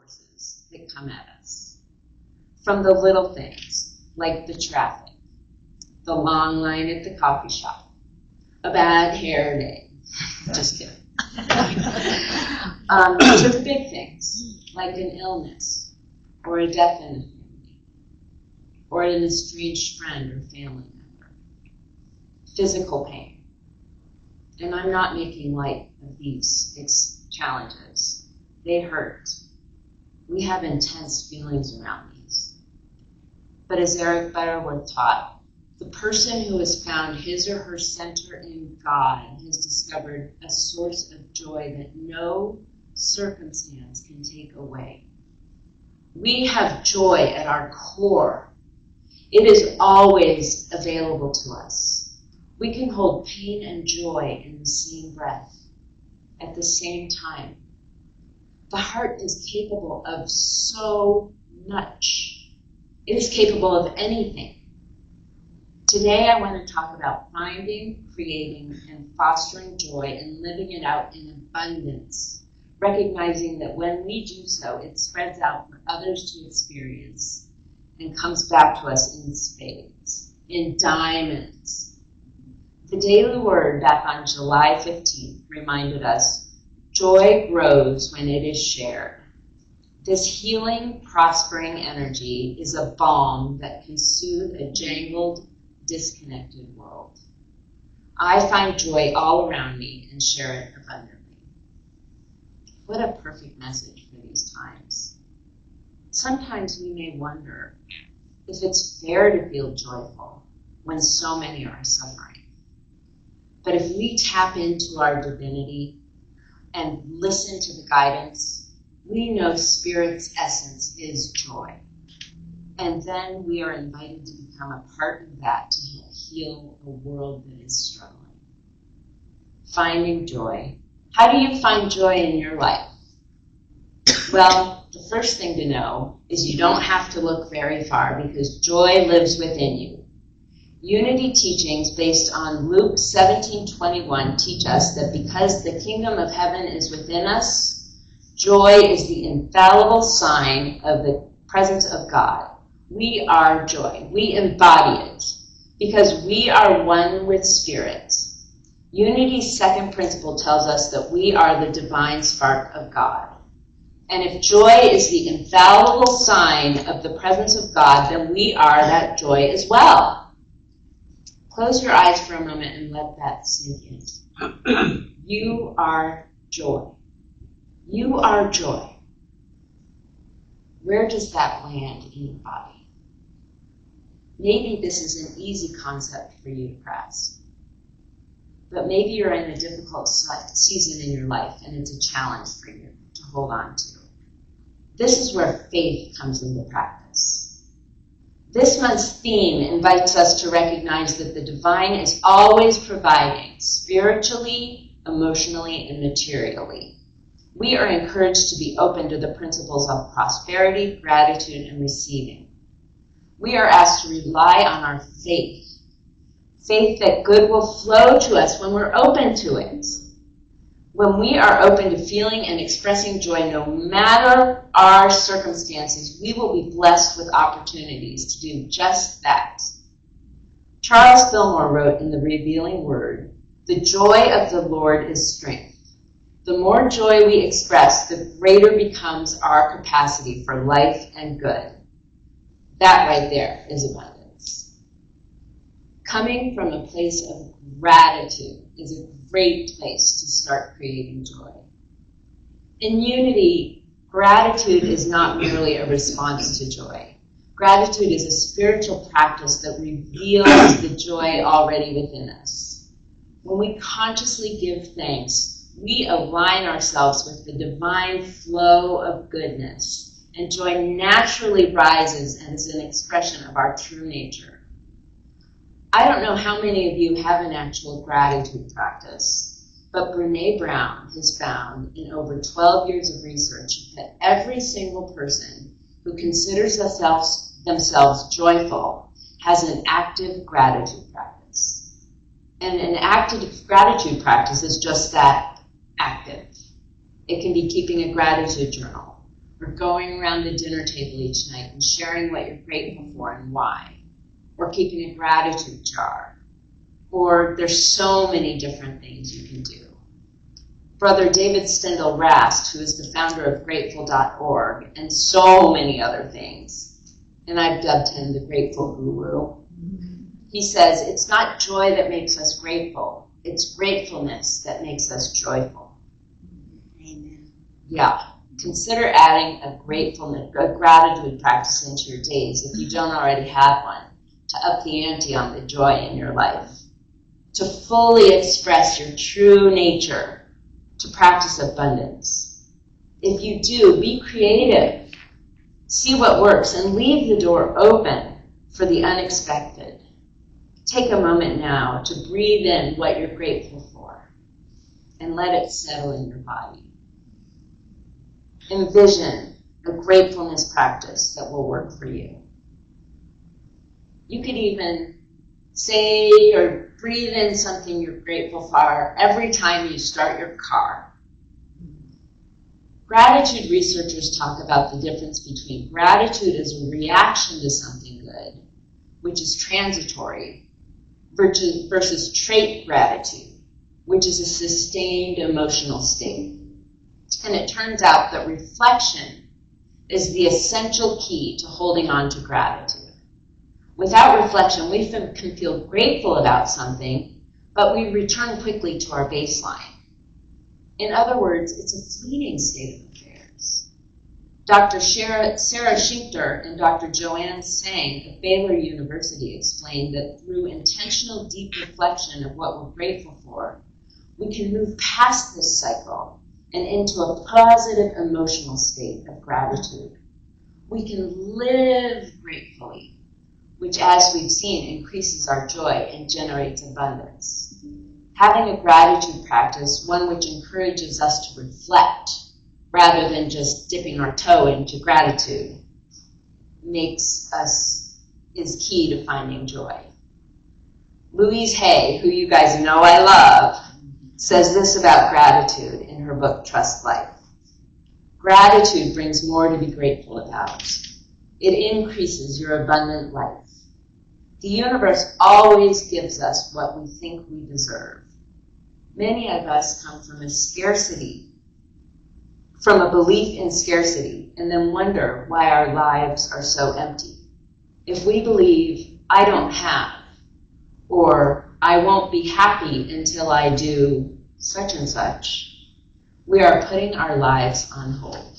forces that come at us. From the little things, like the traffic, the long line at the coffee shop, a bad hair day. Just kidding. To the big things, like an illness, or a death in a family, or an estranged friend or family member. Physical pain. And I'm not making light of these challenges. They hurt. We have intense feelings around these. But as Eric Butterworth taught, the person who has found his or her center in God has discovered a source of joy that no circumstance can take away. We have joy at our core. It is always available to us. We can hold pain and joy in the same breath, at the same time. The heart is capable of so much. It is capable of anything. Today I want to talk about finding, creating, and fostering joy and living it out in abundance, recognizing that when we do so, it spreads out for others to experience and comes back to us in spades, in diamonds. The Daily Word back on July 15th reminded us, joy grows when it is shared. This healing, prospering energy is a balm that can soothe a jangled, disconnected world. I find joy all around me and share it abundantly. What a perfect message for these times. Sometimes we may wonder if it's fair to feel joyful when so many are suffering. But if we tap into our divinity and listen to the guidance, we know Spirit's essence is joy. And then we are invited to become a part of that to heal a world that is struggling. Finding joy. How do you find joy in your life? Well, the first thing to know is you don't have to look very far because joy lives within you. Unity teachings based on Luke 17:21 teach us that because the kingdom of heaven is within us, joy is the infallible sign of the presence of God. We are joy. We embody it because we are one with Spirit. Unity's second principle tells us that we are the divine spark of God. And if joy is the infallible sign of the presence of God, then we are that joy as well. Close your eyes for a moment and let that sink in. You are joy. You are joy. Where does that land in your body? Maybe this is an easy concept for you to grasp. But maybe you're in a difficult season in your life and it's a challenge for you to hold on to. This is where faith comes into practice. This month's theme invites us to recognize that the divine is always providing spiritually, emotionally, and materially. We are encouraged to be open to the principles of prosperity, gratitude, and receiving. We are asked to rely on our faith. Faith that good will flow to us when we're open to it. When we are open to feeling and expressing joy, no matter our circumstances, we will be blessed with opportunities to do just that. Charles Fillmore wrote in The Revealing Word, "The joy of the Lord is strength. The more joy we express, the greater becomes our capacity for life and good." That right there is abundance. Coming from a place of gratitude is a great place to start creating joy. In Unity, gratitude is not merely a response to joy. Gratitude is a spiritual practice that reveals the joy already within us. When we consciously give thanks, we align ourselves with the divine flow of goodness, and joy naturally rises as an expression of our true nature. I don't know how many of you have an actual gratitude practice, but Brené Brown has found in over 12 years of research that every single person who considers themselves joyful has an active gratitude practice. And an active gratitude practice is just that, active. It can be keeping a gratitude journal, or going around the dinner table each night and sharing what you're grateful for and why, or keeping a gratitude jar, or there's so many different things you can do. Brother David Stendal Rast, who is the founder of Grateful.org, and so many other things, and I've dubbed him the Grateful Guru. He says, it's not joy that makes us grateful, it's gratefulness that makes us joyful. Amen. Yeah, consider adding a gratitude practice into your days if you don't already have one, to up the ante on the joy in your life, to fully express your true nature, to practice abundance. If you do, be creative. See what works and leave the door open for the unexpected. Take a moment now to breathe in what you're grateful for and let it settle in your body. Envision a gratefulness practice that will work for you. You could even say or breathe in something you're grateful for every time you start your car. Gratitude researchers talk about the difference between gratitude as a reaction to something good, which is transitory, versus trait gratitude, which is a sustained emotional state. And it turns out that reflection is the essential key to holding on to gratitude. Without reflection, we can feel grateful about something, but we return quickly to our baseline. In other words, it's a fleeting state of affairs. Dr. Sarah Schinkter and Dr. Joanne Sang of Baylor University explained that through intentional deep reflection of what we're grateful for, we can move past this cycle and into a positive emotional state of gratitude. We can live gratefully, which, as we've seen, increases our joy and generates abundance. Having a gratitude practice, one which encourages us to reflect rather than just dipping our toe into gratitude, is key to finding joy. Louise Hay, who you guys know I love, says this about gratitude in her book, Trust Life. Gratitude brings more to be grateful about. It increases your abundant life. The universe always gives us what we think we deserve. Many of us come from a belief in scarcity, and then wonder why our lives are so empty. If we believe, I don't have, or I won't be happy until I do such and such, we are putting our lives on hold.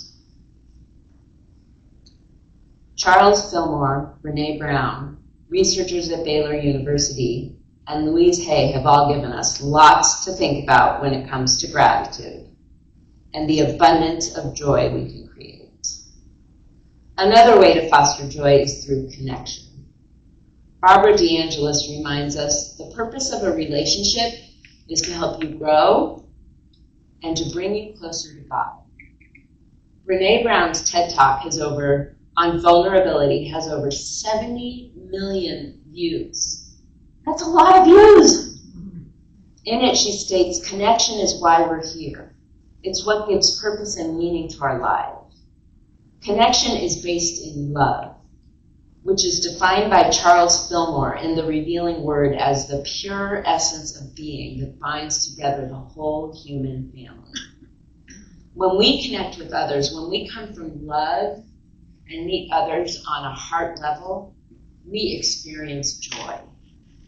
Charles Fillmore, Brene Brown, researchers at Baylor University, and Louise Hay have all given us lots to think about when it comes to gratitude and the abundance of joy we can create. Another way to foster joy is through connection. Barbara DeAngelis reminds us the purpose of a relationship is to help you grow and to bring you closer to God. Brene Brown's TED Talk on vulnerability has over 70 million views. That's a lot of views. In it, she states, connection is why we're here. It's what gives purpose and meaning to our lives. Connection is based in love, which is defined by Charles Fillmore in the revealing word as the pure essence of being that binds together the whole human family. When we connect with others, when we come from love and meet others on a heart level, we experience joy.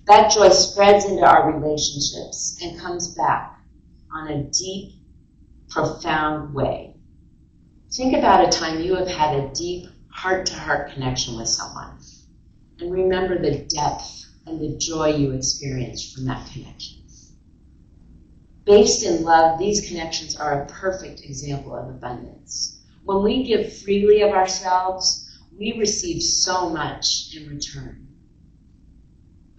That joy spreads into our relationships and comes back on a deep, profound way. Think about a time you have had a deep heart-to-heart connection with someone, and remember the depth and the joy you experienced from that connection. Based in love, these connections are a perfect example of abundance. When we give freely of ourselves, we receive so much in return.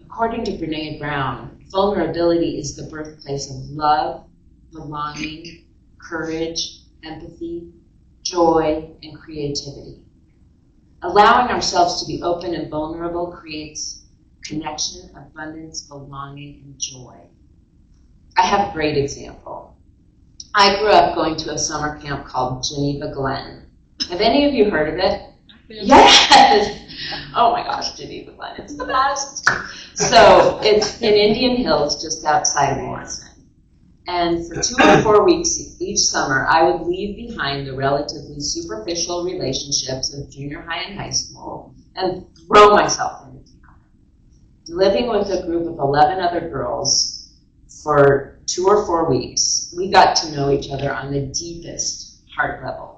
According to Brene Brown, vulnerability is the birthplace of love, belonging, courage, empathy, joy, and creativity. Allowing ourselves to be open and vulnerable creates connection, abundance, belonging, and joy. I have a great example. I grew up going to a summer camp called Geneva Glen. Have any of you heard of it? Yes! Oh my gosh, Geneva Glen, it's the best. So it's in Indian Hills, just outside of Morrison. And for 2 or 4 weeks each summer, I would leave behind the relatively superficial relationships of junior high and high school and throw myself into theater. Living with a group of 11 other girls for 2 or 4 weeks, we got to know each other on the deepest heart level.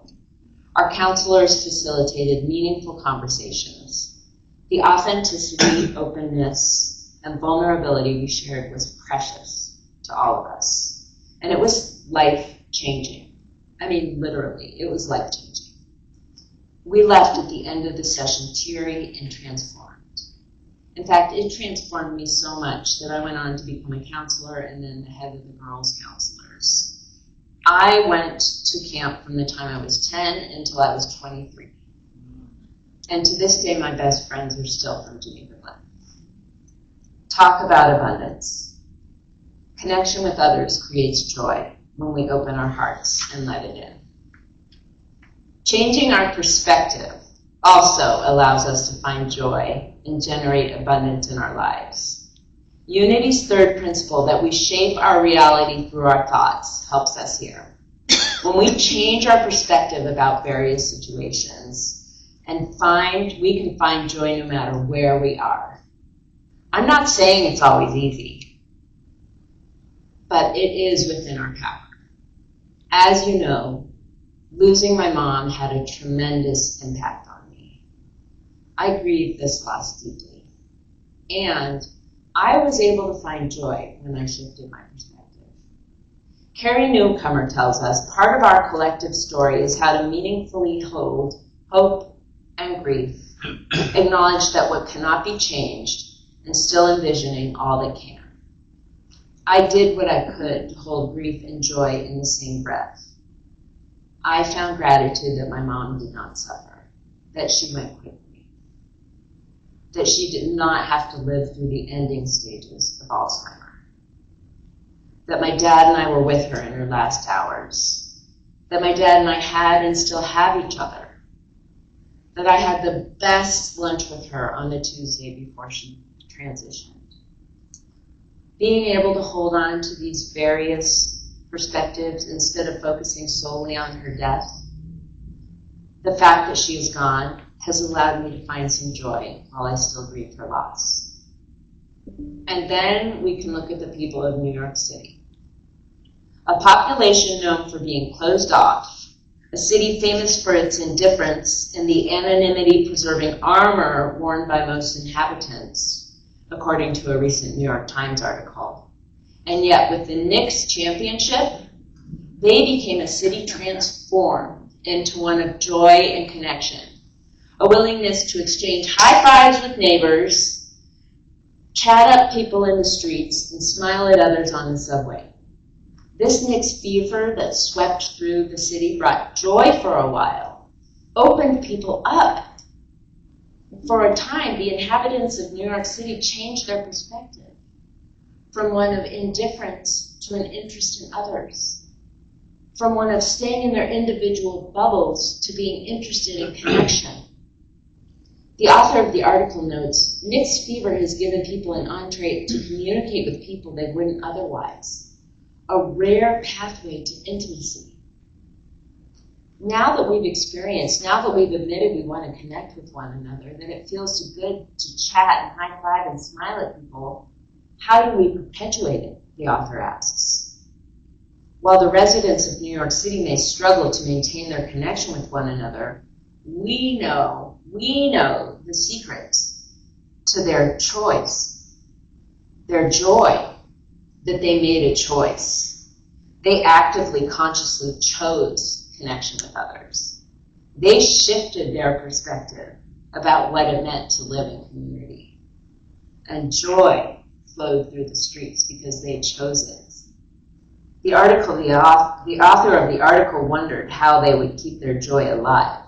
Our counselors facilitated meaningful conversations. The authenticity, openness, and vulnerability we shared was precious to all of us. And it was life-changing. I mean, literally, it was life-changing. We left at the end of the session teary and transformed. In fact, it transformed me so much that I went on to become a counselor and then the head of the girls' counselors. I went to camp from the time I was 10 until I was 23. And to this day, my best friends are still from Geneva Glen. Talk about abundance. Connection with others creates joy when we open our hearts and let it in. Changing our perspective also allows us to find joy and generate abundance in our lives. Unity's third principle, that we shape our reality through our thoughts, helps us here. When we change our perspective about various situations and we can find joy no matter where we are. I'm not saying it's always easy, but it is within our power. As you know, losing my mom had a tremendous impact on me. I grieved this loss deeply, and I was able to find joy when I shifted my perspective. Carrie Newcomer tells us part of our collective story is how to meaningfully hold hope and grief, acknowledge that what cannot be changed, and still envisioning all that can. I did what I could to hold grief and joy in the same breath. I found gratitude that my mom did not suffer, that she went quickly, that she did not have to live through the ending stages of Alzheimer, that my dad and I were with her in her last hours, that my dad and I had and still have each other, that I had the best lunch with her on the Tuesday before she transitioned. Being able to hold on to these various perspectives instead of focusing solely on her death, the fact that she is gone has allowed me to find some joy while I still grieve her loss. And then we can look at the people of New York City. A population known for being closed off, a city famous for its indifference and the anonymity-preserving armor worn by most inhabitants, according to a recent New York Times article. And yet, with the Knicks championship, they became a city transformed into one of joy and connection, a willingness to exchange high fives with neighbors, chat up people in the streets, and smile at others on the subway. This Knicks fever that swept through the city brought joy for a while, opened people up. For a time, the inhabitants of New York City changed their perspective from one of indifference to an interest in others, from one of staying in their individual bubbles to being interested in connection. The author of the article notes, Knicks fever has given people an entree to communicate with people they wouldn't otherwise, a rare pathway to intimacy. Now that we've experienced, now that we've admitted we want to connect with one another, that it feels so good to chat and high five and smile at people, how do we perpetuate it, the author asks. While the residents of New York City may struggle to maintain their connection with one another, we know the secret to their choice, their joy, that they made a choice. They actively, consciously chose connection with others. They shifted their perspective about what it meant to live in community. And joy flowed through the streets because they chose it. The author of the article wondered how they would keep their joy alive.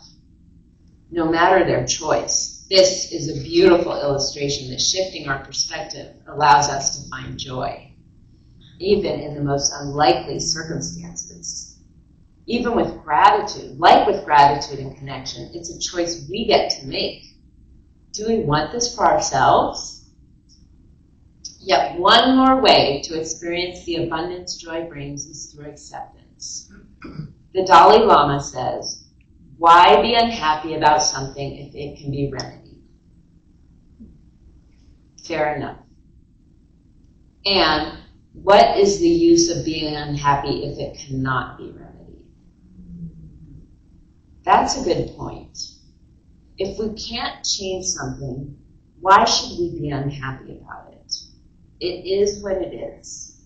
No matter their choice, this is a beautiful illustration that shifting our perspective allows us to find joy, even in the most unlikely circumstances. Even with gratitude, like with gratitude and connection, it's a choice we get to make. Do we want this for ourselves? Yet one more way to experience the abundance joy brings is through acceptance. The Dalai Lama says, why be unhappy about something if it can be remedied? Fair enough. And what is the use of being unhappy if it cannot be remedied? That's a good point. If we can't change something, why should we be unhappy about it? It is what it is.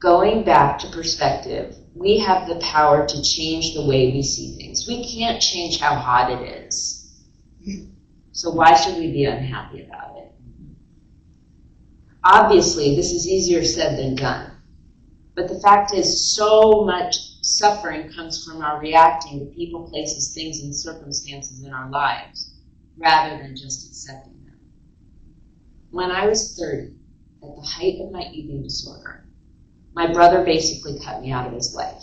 Going back to perspective, we have the power to change the way we see things. We can't change how hot it is. So why should we be unhappy about it? Obviously, this is easier said than done. But the fact is, so much suffering comes from our reacting to people, places, things, and circumstances in our lives, rather than just accepting them. When I was 30, at the height of my eating disorder, my brother basically cut me out of his life.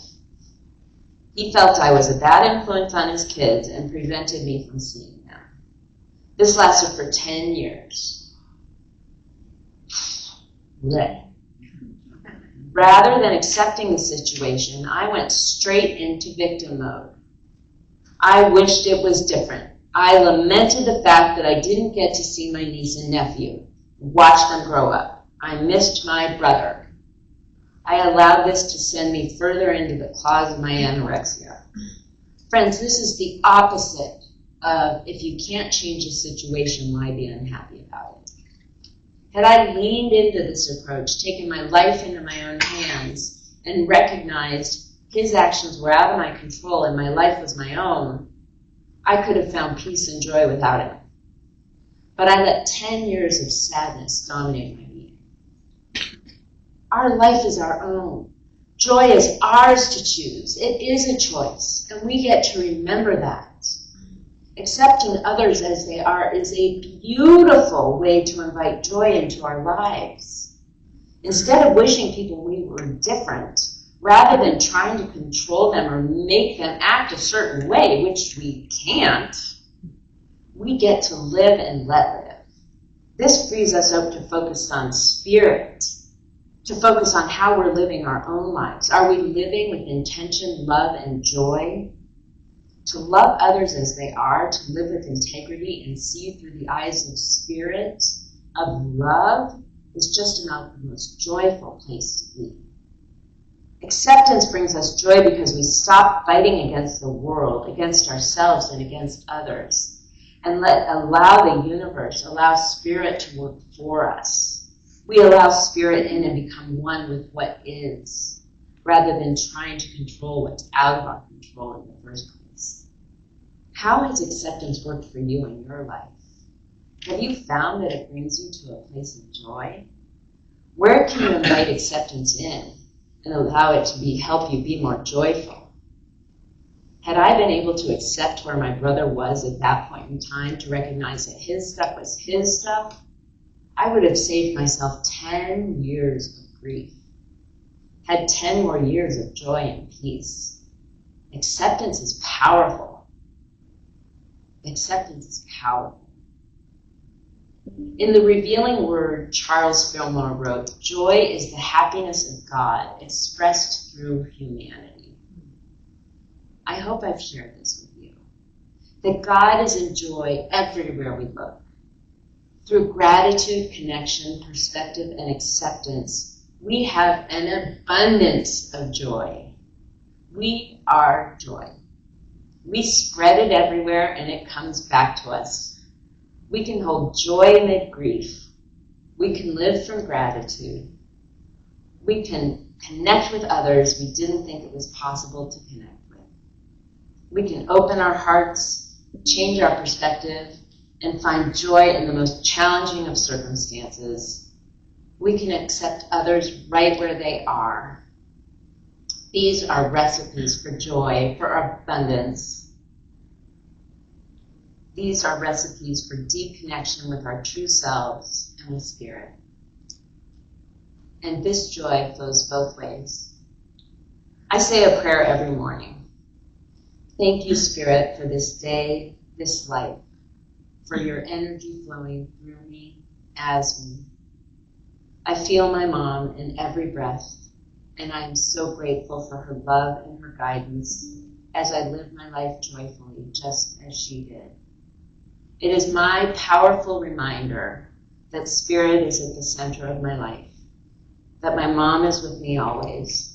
He felt I was a bad influence on his kids and prevented me from seeing them. This lasted for 10 years. Blech. Rather than accepting the situation, I went straight into victim mode. I wished it was different. I lamented the fact that I didn't get to see my niece and nephew, watch them grow up. I missed my brother. I allowed this to send me further into the claws of my anorexia. Friends, this is the opposite of if you can't change a situation, why be unhappy about it? Had I leaned into this approach, taken my life into my own hands, and recognized his actions were out of my control and my life was my own, I could have found peace and joy without him. But I let 10 years of sadness dominate my being. Our life is our own. Joy is ours to choose. It is a choice, and we get to remember that. Accepting others as they are is a beautiful way to invite joy into our lives. Instead of wishing people we were different, rather than trying to control them or make them act a certain way, which we can't, we get to live and let live. This frees us up to focus on spirit, to focus on how we're living our own lives. Are we living with intention, love, and joy? To love others as they are, to live with integrity and see through the eyes of spirit, of love, is just about the most joyful place to be. Acceptance brings us joy because we stop fighting against the world, against ourselves, and against others, and allow the universe, allow spirit to work for us. We allow spirit in and become one with what is, rather than trying to control what's out of our control in the first place. How has acceptance worked for you in your life? Have you found that it brings you to a place of joy? Where can you invite acceptance in and allow it to help you be more joyful? Had I been able to accept where my brother was at that point in time, to recognize that his stuff was his stuff, I would have saved myself 10 years of grief, had 10 more years of joy and peace. Acceptance is powerful. Acceptance is powerful. In the revealing word, Charles Fillmore wrote, "Joy is the happiness of God expressed through humanity." I hope I've shared this with you, that God is in joy everywhere we look. Through gratitude, connection, perspective, and acceptance, we have an abundance of joy. We are joy. We spread it everywhere, and it comes back to us. We can hold joy amid grief. We can live from gratitude. We can connect with others we didn't think it was possible to connect with. We can open our hearts, change our perspective, and find joy in the most challenging of circumstances. We can accept others right where they are. These are recipes for joy, for abundance. These are recipes for deep connection with our true selves and with spirit. And this joy flows both ways. I say a prayer every morning. Thank you, Spirit, for this day, this life, for your energy flowing through me, as me. I feel my mom in every breath, and I am so grateful for her love and her guidance as I live my life joyfully, just as she did. It is my powerful reminder that Spirit is at the center of my life, that my mom is with me always,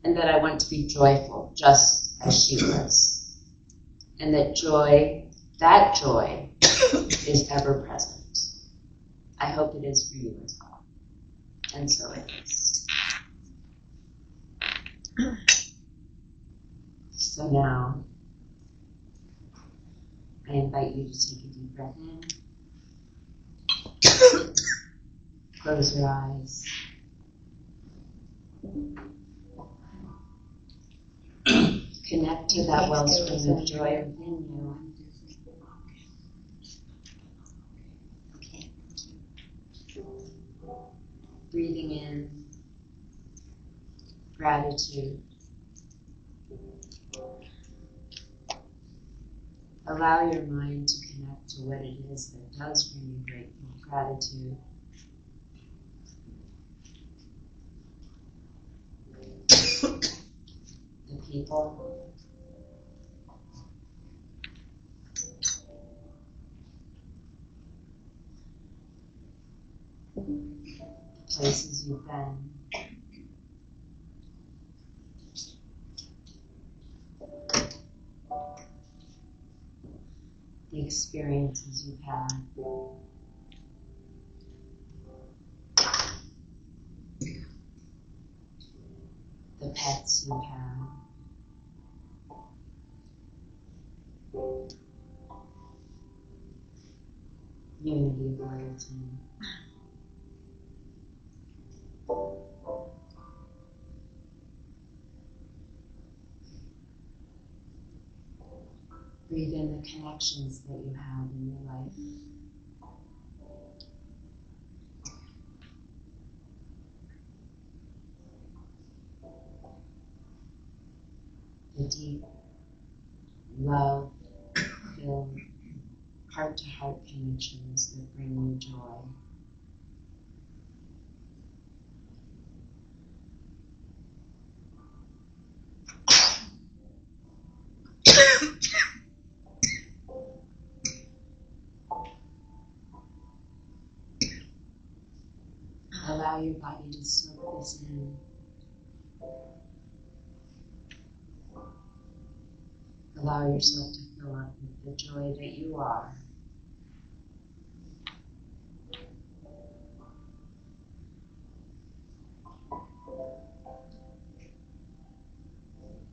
and that I want to be joyful just as she was, and that joy is ever present. I hope it is for you as well, and so it is. So now, I invite you to take a deep breath in. Close your eyes. Connect to that wellspring of joy within you. Breathing in gratitude. Allow your mind to connect to what it is that does bring you grateful gratitude. The people, the places you've been, the experiences you've had. The pets you've had. Unity of loyalty. Breathe in the connections that you have in your life. The deep love-filled heart-to-heart connections that bring you joy. Allow your body to soak this in. Allow yourself to fill up with the joy that you are.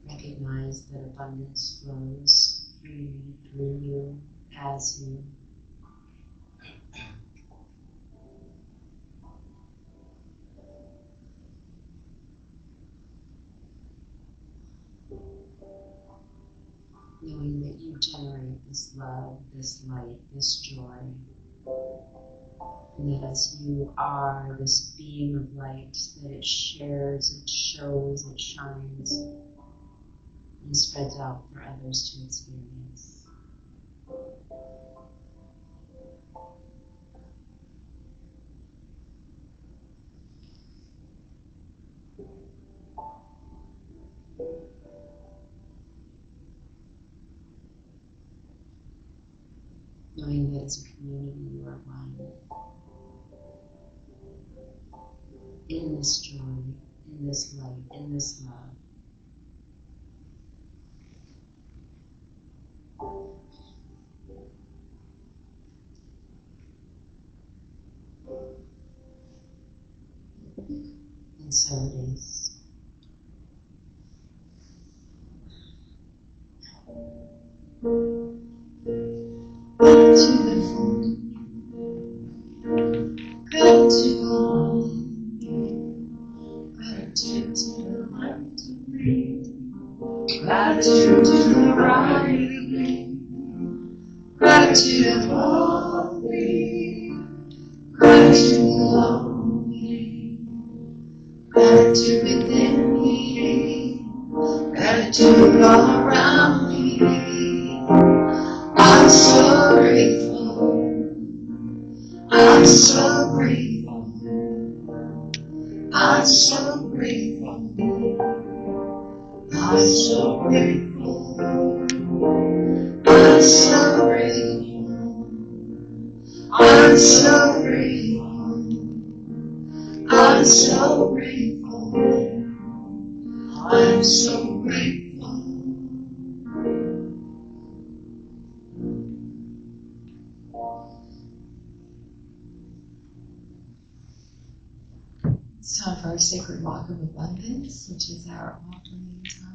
Recognize that abundance flows through you, as you. Knowing that you generate this love, this light, this joy. And that as you are this beam of light, that it shares, it shows, it shines, and spreads out for others to experience. Knowing that as a community you are one. In this joy, in this light, in this love. And so it is. Gratitude to the light to breathe. Gratitude to the right. Gratitude for me. Gratitude alone. Gratitude within me. gratitude all around me. I'm so grateful. I'm so grateful. I'm so grateful. I'm so grateful. I'm so grateful. I'm so grateful. I'm so grateful. I'm so grateful. It's time for our sacred walk of abundance, which is our offering time.